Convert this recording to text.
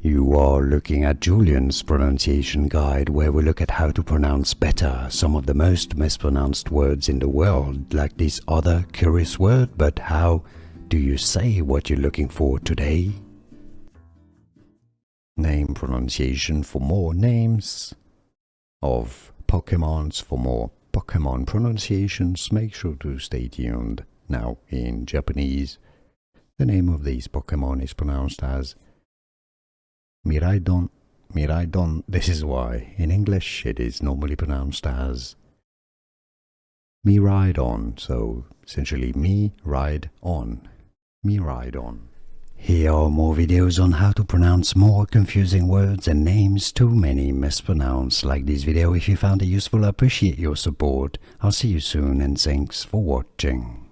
You are looking at Julian's pronunciation guide, where we look at how to pronounce better some of the most mispronounced words in the world, like this other curious word. But how do you say what you're looking for today? Name pronunciation for more names of Pokemons, for more Pokemon pronunciations. Make sure to stay tuned. Now, in Japanese, the name of these Pokemon is pronounced as Miraidon. Miraidon. This is why in English it is normally pronounced as Miraidon. So essentially, me ride on. Miraidon. Here are more videos on how to pronounce more confusing words and names too many mispronounced. Like this video if you found it useful. I appreciate your support. I'll see you soon and thanks for watching.